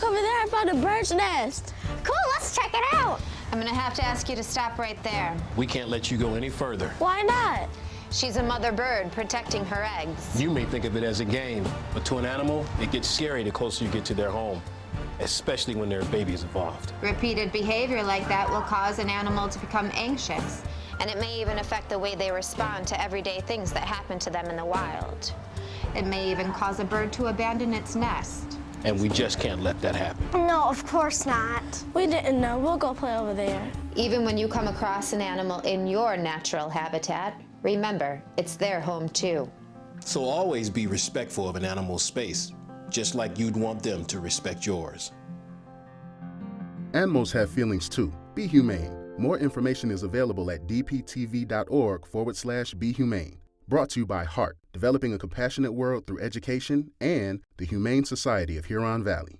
Look over there, I found a bird's nest. Cool, let's check it out. I'm gonna have to ask you to stop right there. We can't let you go any further. Why not? She's a mother bird protecting her eggs. You may think of it as a game, but to an animal, it gets scary the closer you get to their home, especially when there are babies involved. Repeated behavior like that will cause an animal to become anxious, and it may even affect the way they respond to everyday things that happen to them in the wild. It may even cause a bird to abandon its nest. And we just can't let that happen. No, of course not. We didn't know. We'll go play over there. Even when you come across an animal in your natural habitat, remember, it's their home too. So always be respectful of an animal's space, just like you'd want them to respect yours. Animals have feelings too. Be humane. More information is available at dptv.org/behumane. Brought to you by HEART, developing a compassionate world through education, and the Humane Society of Huron Valley.